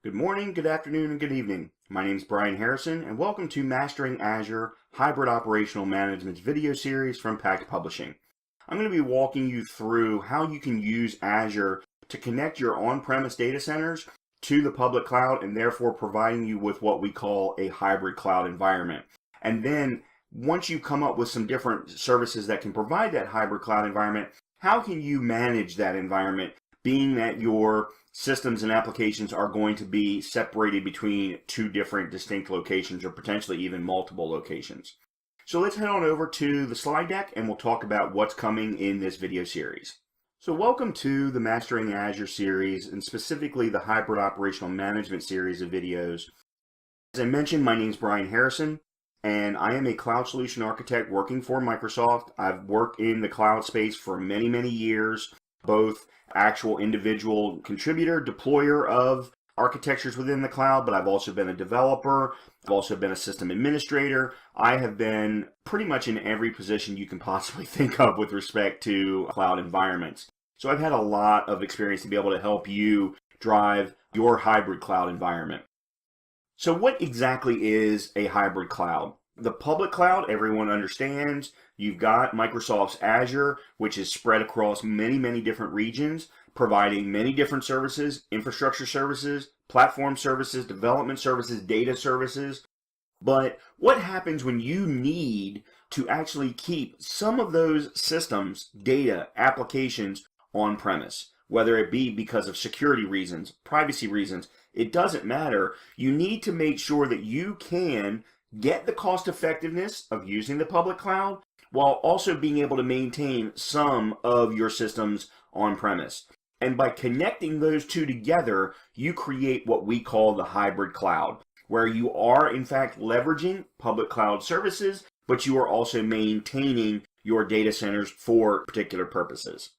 Good morning, good afternoon, and good evening. My name is Brian Harrison, and welcome to Mastering Azure Hybrid Operational Management's video series from Pact Publishing. I'm going to be walking you through how you can use Azure to connect your on-premise data centers to the public cloud and therefore providing you with what we call a hybrid cloud environment. And then once you come up with some different services that can provide that hybrid cloud environment, how can you manage that environment, being that your systems and applications are going to be separated between two different distinct locations or potentially even multiple locations. So let's head on over to the slide deck and we'll talk about what's coming in this video series. So welcome to the Mastering Azure series, and specifically the Hybrid Operational Management series of videos. As I mentioned, my name is Brian Harrison, and I am a cloud solution architect working for Microsoft. I've worked in the cloud space for many, many years, both actual individual contributor, deployer of architectures within the cloud, but I've also been a developer. I've also been a system administrator. I have been pretty much in every position you can possibly think of with respect to cloud environments. So I've had a lot of experience to be able to help you drive your hybrid cloud environment. So what exactly is a hybrid cloud? The public cloud, everyone understands. You've got Microsoft's Azure, which is spread across many, many different regions, providing many different services, infrastructure services, platform services, development services, data services. But what happens when you need to actually keep some of those systems, data, applications on-premise? Whether it be because of security reasons, privacy reasons, it doesn't matter. You need to make sure that you can get the cost effectiveness of using the public cloud while also being able to maintain some of your systems on premise. And by connecting those two together, you create what we call the hybrid cloud, where you are in fact leveraging public cloud services, but you are also maintaining your data centers for particular purposes.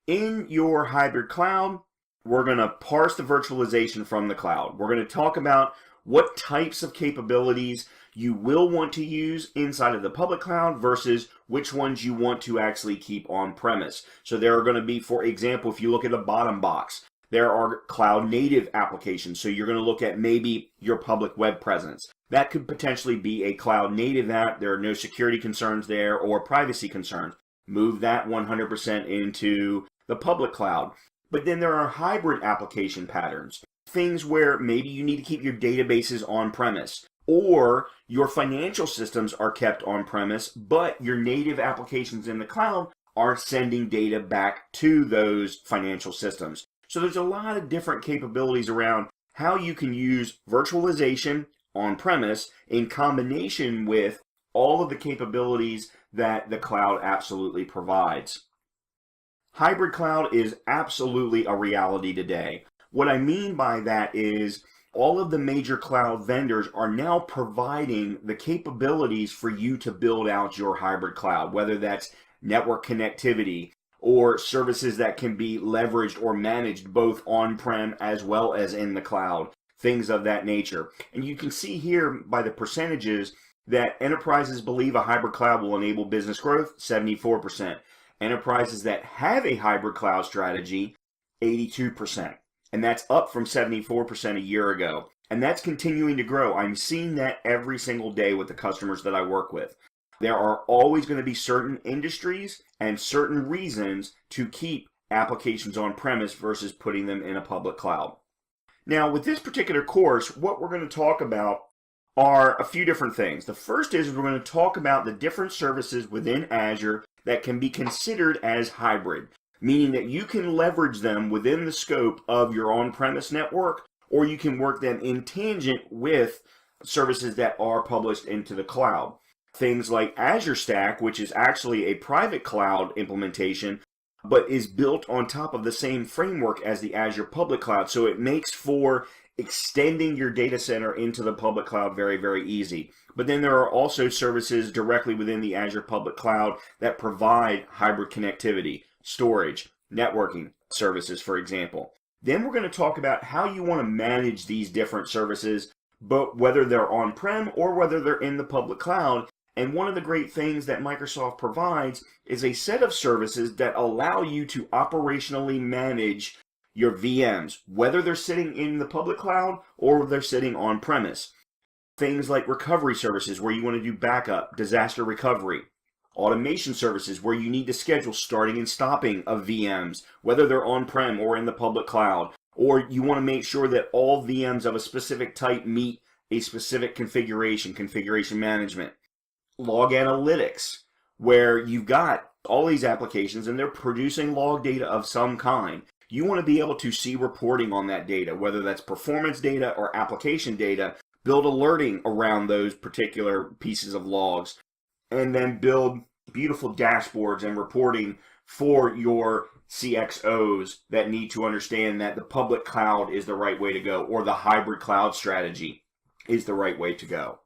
In your hybrid cloud, we're going to parse the virtualization from the cloud. We're going to talk about what types of capabilities you will want to use inside of the public cloud versus which ones you want to actually keep on premise. So there are going to be, for example, if you look at the bottom box, there are cloud native applications. So you're going to look at maybe your public web presence. That could potentially be a cloud native app. There are no security concerns there or privacy concerns. Move that 100% into the public cloud. But then there are hybrid application patterns. Things where maybe you need to keep your databases on premise, or your financial systems are kept on premise, but your native applications in the cloud are sending data back to those financial systems. So there's a lot of different capabilities around how you can use virtualization on premise in combination with all of the capabilities that the cloud absolutely provides. Hybrid cloud is absolutely a reality today. What I mean by that is all of the major cloud vendors are now providing the capabilities for you to build out your hybrid cloud, whether that's network connectivity or services that can be leveraged or managed both on-prem as well as in the cloud, things of that nature. And you can see here by the percentages that enterprises believe a hybrid cloud will enable business growth, 74%. Enterprises that have a hybrid cloud strategy, 82%. And that's up from 74% a year ago. And that's continuing to grow. I'm seeing that every single day with the customers that I work with. There are always going to be certain industries and certain reasons to keep applications on premise versus putting them in a public cloud. Now, with this particular course, what we're going to talk about are a few different things. The first is we're going to talk about the different services within Azure that can be considered as hybrid, meaning that you can leverage them within the scope of your on-premise network, or you can work them in tangent with services that are published into the cloud. Things like Azure Stack, which is actually a private cloud implementation, but is built on top of the same framework as the Azure public cloud. So it makes for extending your data center into the public cloud very, very easy. But then there are also services directly within the Azure public cloud that provide hybrid connectivity, storage, networking services, for example. Then we're going to talk about how you want to manage these different services, but whether they're on-prem or whether they're in the public cloud. And one of the great things that Microsoft provides is a set of services that allow you to operationally manage your VMs, whether they're sitting in the public cloud or they're sitting on premise. Things like recovery services where you want to do backup, disaster recovery. Automation services where you need to schedule starting and stopping of VMs, whether they're on-prem or in the public cloud. Or you want to make sure that all VMs of a specific type meet a specific configuration management. Log analytics, where you've got all these applications and they're producing log data of some kind. You want to be able to see reporting on that data, whether that's performance data or application data, build alerting around those particular pieces of logs, and then build beautiful dashboards and reporting for your CXOs that need to understand that the public cloud is the right way to go, or the hybrid cloud strategy is the right way to go.